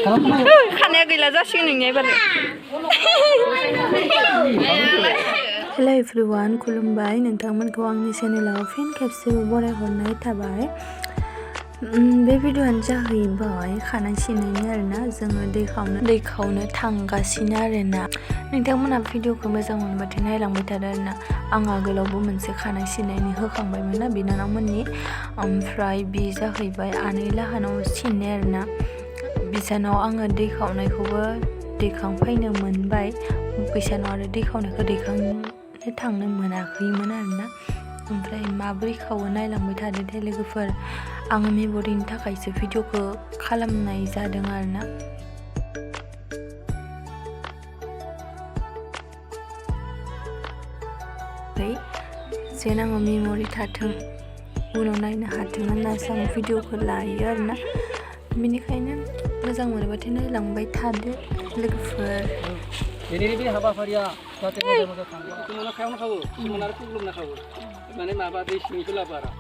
खानाया गैला जासिगोन नोंनिया एबार हेल' एभ्रिवान खुलुमबाय नोंथांमोनखौ आंनि चेनेलाव फिन खेबसेबो बरायहरनाय थाबाय बे भिडिअ'आनो जाहैबाय खानाय सिननायनि आरोना जोङो दै खावनो थांगासिनो आरोना नोंथांमोना भिडिअ'खौ मोजां मोनबाथाय नायलांबाय थादो आरोना आं आगोलावबो मोनसे खानाय सिननायनि होखांबायमोन ना बिनानावमोननि ओमफ्राय बे जाहैबाय आनै लाहानाव सिननाय आरोना बिसानाव आङो दै खावनायखौबो दैखांफैनो मोनबाय बैसानाव आरो दै खावनायखौ दैखांनो थांनो मोनाखैमोन आरोना ओमफ्राय माबोरै खावो नायलांबाय थादो दे लोगोफोर आङो मेम'रिनि थाखायसो भिडिअ'खौ खालामनाय जादों आरोना जेन आङो मेम'रि थाथों उनाव नायनो हाथों होननासो आं भिडिअ'खौ लायो आरोना बेनिखायनो मोजां मोनोबाथाय नायलांबाय थादो लोगोफोर दिनैनि बे हाबाफारिया जाहाथे मोजां थाङो किसुमाना खायावनो खावो किसुमाना आरो खुग्लुबना खावो माने माबा दै सिंनिखौ लाबोआरा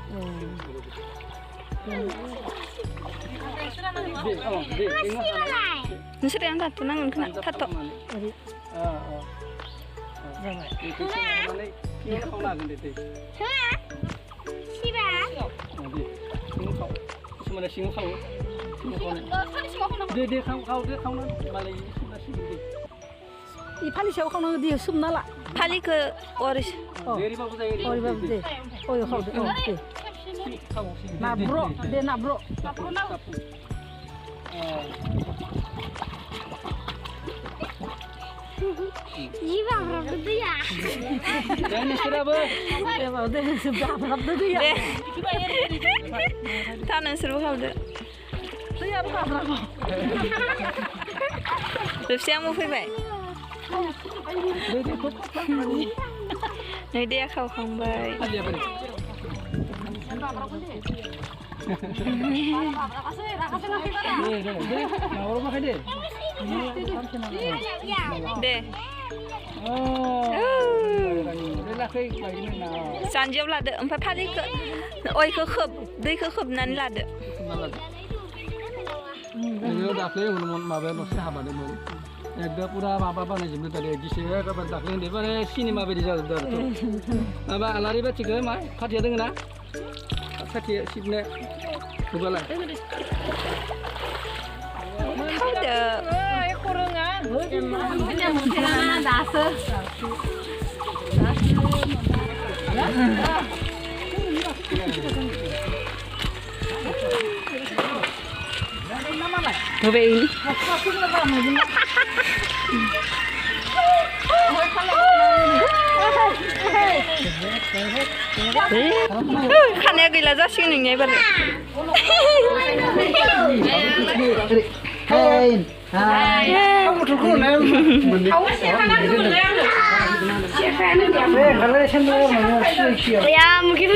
नोंसोर आं थाथ'नांगोन खोना थाथ' जाबाय बेखौ सोनानै कियावनो खावनो हागोन दे दै सिबा दे सिङाव खाव किसुमाना सिङाव खावो दे दे खावदो खावनो मालाय सिबा सिबि दे 이 팔이 세워 가는 거 뒤에 숨 나라. 팔이 그 어리. 내리바고 자요. 어리바고 돼. 어이 가도 돼. 나브로. 네 나브로. 나브로 나. 이봐 그러더야. 내가 싫어봐. 내가 어디 습다 그러더야. 다는 스르 가도 돼. 내가 가라고. lepsi amu फैबाय नै दैया खावखांबाय दे जानजियाव लादो ओमफ्राय फालिखौ अयखौ दैखौ खोबनानै लादो दाख्लै माबायावल'सो हाबादोंमोन एकदम पुरा माबा बानायजोबदों दारे गिसे गाबोन दाख्लै उन्दैबारे सिनेमा बायदि जाजोबदों आरो माबा आलारि बाथिखौ मा खाथिया दङ ना खाथिया सिबनो होबालाय Cobain. खानाया गैला जासिगोन नोंनिया एबार Ya mungkin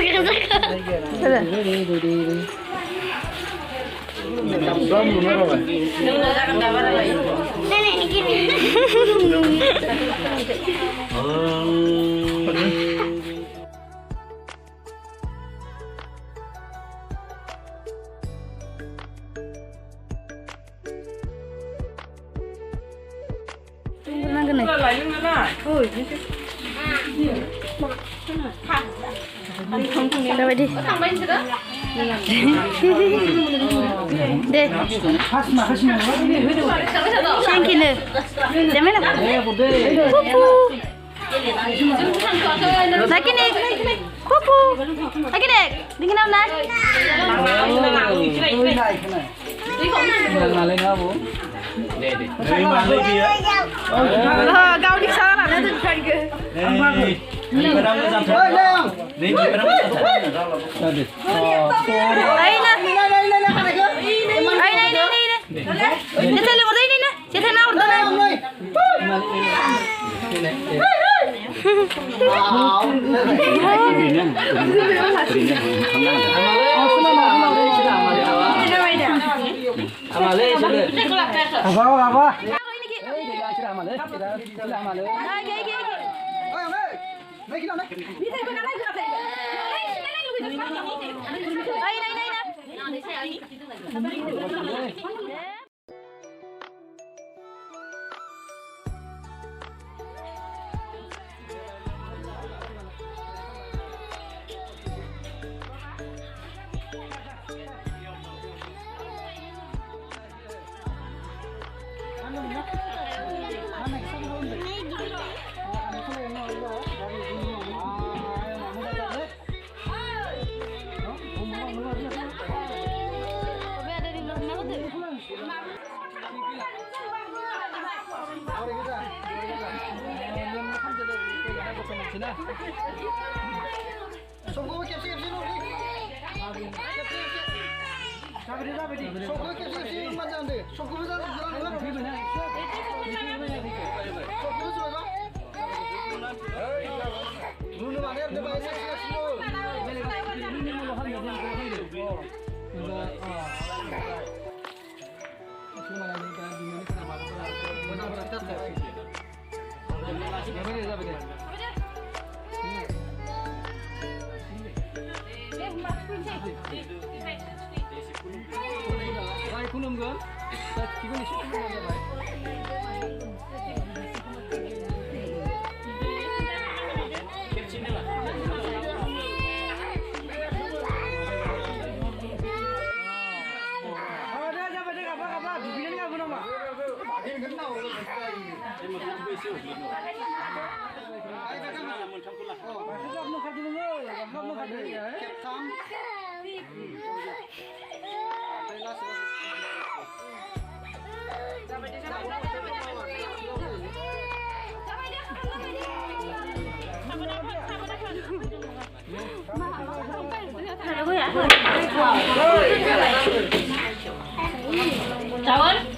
nenek gini. Coba di. Deh. Sengkile. Jamela. Pupu. Lagi nih. Pupu. Lagi deh. Dingin apa nak? Kau di sana ada tuh kan ke? Songko KFC lu. Songko KFC macam deh. Songko macam jalan. Songko coba. Lu mana ada banyak sih lu. Kunum kan? Kita ni siapa yang ada? Chào ơn.